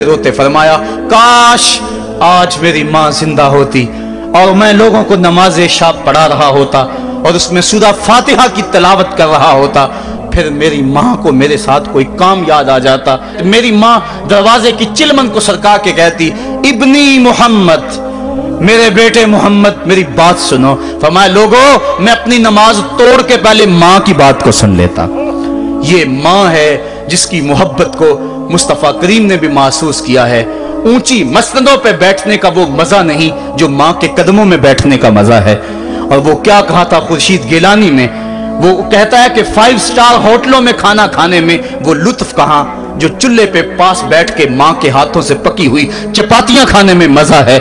रोते फरमाया, काश आज मेरी माँ जिंदा होती और मैं लोगों को नमाज शाब पढ़ा रहा होता और उसमें सूरा फातिहा की तिलावत कर रहा होता, फिर मेरी माँ को मेरे साथ कोई काम याद आ जाता। मेरी माँ दरवाजे की चिलमन को सरका के कहती, इब्नी मोहम्मद, मेरे बेटे मोहम्मद मेरी बात सुनो। फरमाया, लोगों मैं अपनी नमाज तोड़ के पहले माँ की बात को सुन लेता। ये माँ है जिसकी मोहब्बत को मुस्तफ़ा करीम ने भी महसूस किया है। ऊंची मसनदों पे बैठने का वो मजा नहीं जो माँ के कदमों में बैठने का मजा है। और वो क्या कहा था खुर्शीद गिलानी ने, वो कहता है कि 5 स्टार होटलों में खाना खाने में वो लुत्फ कहाँ जो चूल्हे पे पास बैठ के माँ के हाथों से पकी हुई चपातियां खाने में मजा है।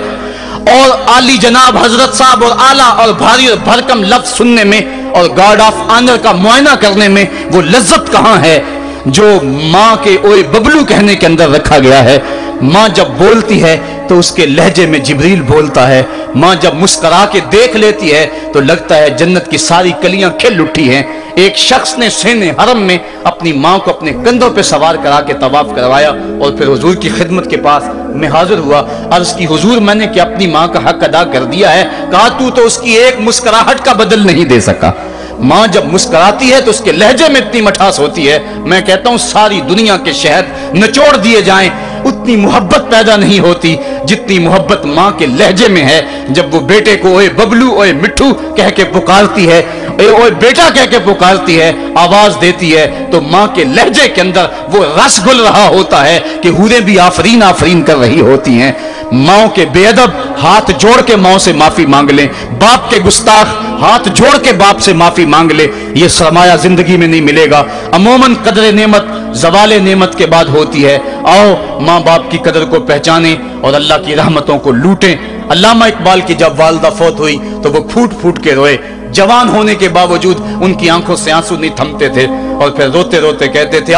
और आली जनाब हजरत साहब और आला और भारी और भरकम लफ्ज सुनने में और गार्ड ऑफ ऑनर का मुआयना करने में वो लज्जत कहाँ है जो माँ के ओए बबलू कहने के अंदर रखा गया है। माँ जब बोलती है तो उसके लहजे में जिब्रील बोलता है। माँ जब मुस्करा के देख लेती है तो लगता है जन्नत की सारी कलियां खिल उठी हैं। एक शख्स ने सेने हरम में अपनी माँ को अपने कंधों पे सवार करा के तवाफ करवाया और फिर हुजूर की खिदमत के पास मैं हाजिर हुआ। अर्ज की, हुजूर मैंने क्या अपनी माँ का हक अदा कर दिया है? कहा, तू तो उसकी एक मुस्कुराहट का बदल नहीं दे सका। माँ जब मुस्कुराती है तो उसके लहजे में इतनी मिठास होती है, मैं कहता हूँ सारी दुनिया के शहद निचोड़ दिए जाएं उतनी मोहब्बत पैदा नहीं होती जितनी मोहब्बत माँ के लहजे में है। जब वो बेटे को ओए बबलू ओए मिट्ठू कह के पुकारती है, ओए बेटा कह के पुकारती है, आवाज देती है, तो माँ के लहजे के अंदर वो रस घुल रहा होता है कि हूरें भी आफरीन आफरीन कर रही होती हैं। माँ के बेअदब हाथ जोड़ के माँ से माफी मांग लें, बाप के गुस्ताख हाथ जोड़ के बाप से माफी मांग ले। ये सरमाया जिंदगी में नहीं मिलेगा। अमूमन कदर नेमत ज़वाले नेमत के बाद होती है। आओ माँ बाप की कदर को पहचाने और अल्लाह की रहमतों को लूटें। अल्लामा इकबाल की जब वालिदा फौत हुई तो वो फूट फूट के रोए। जवान होने के बावजूद उनकी आंखों से आंसू नहीं थमते थे और फिर रोते रोते कहते थे,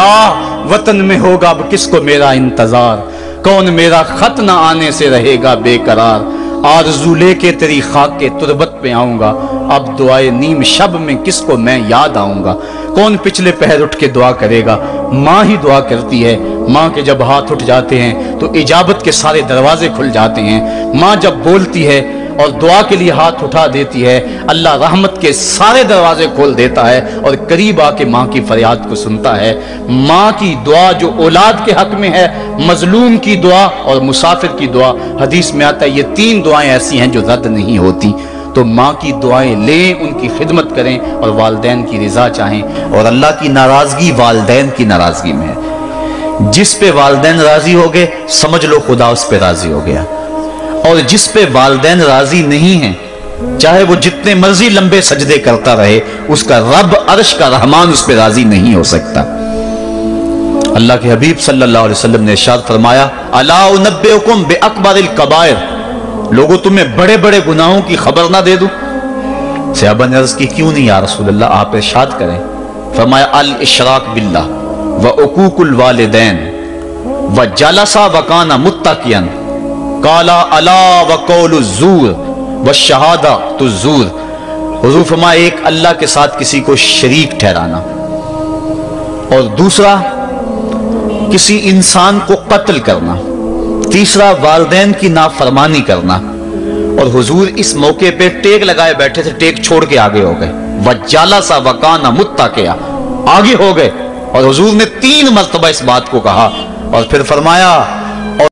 वतन में होगा अब किसको मेरा इंतजार, कौन मेरा खत ना आने से रहेगा बेकरार, आरज़ू लेके तेरी खाक के तुरबत पे आऊंगा, अब दुआए नीम शब में किसको मैं याद आऊंगा, कौन पिछले पहर उठ के दुआ करेगा, माँ ही दुआ करती है। माँ के जब हाथ उठ जाते हैं तो इजाबत के सारे दरवाजे खुल जाते हैं। माँ जब बोलती है और दुआ के लिए हाथ उठा देती है, अल्लाह रहमत के सारे दरवाजे खोल देता है और करीब आके माँ की फरियाद को सुनता है। माँ की दुआ जो औलाद के हक में है, मजलूम की दुआ और मुसाफिर की दुआ, हदीस में आता है ये 3 दुआएं ऐसी हैं जो रद्द नहीं होती। तो माँ की दुआएं लें, उनकी खिदमत करें और वालिदैन की रिजा चाहें। और अल्लाह की नाराजगी वालिदैन की नाराजगी में है। जिस पे वालिदैन राजी हो गए समझ लो खुदा उस पे राजी हो गया, और जिस पे वालिदैन राजी नहीं हैं चाहे वो जितने मर्जी लंबे सजदे करता रहे, उसका रब अर्श का रहमान उस पे राजी नहीं हो सकता। अल्लाह के हबीब सल्लल्लाहु अलैहि वसल्लम ने इरशाद फरमाया, अला उनब्बिउकुम बिअकबरिल कबाइर, लोगों तुम्हें बड़े बड़े गुनाहों की खबर ना दे दूं? सहाबा ने अर्ज की, क्यों नहीं या रसूल अल्लाह, आप इरशाद करें। फरमाया, अल इशराक बिल्लाह व उकूकुल वालिदैन व जलसा व काना मुत्तकियन काला अला व कौलु ज़ूर व शहादा तु ज़ूर। हुज़ूर फरमाया, एक अल्लाह के साथ किसी को शरीक ठहराना और दूसरा किसी इंसान को कत्ल करना, तीसरा वालिदैन की नाफरमानी करना। और हुजूर इस मौके पे टेक लगाए बैठे थे, टेक छोड़ के आगे हो गए। वजाला सा वकाना मुत्तकिया, आगे हो गए और हुजूर ने 3 मरतबा इस बात को कहा और फिर फरमाया,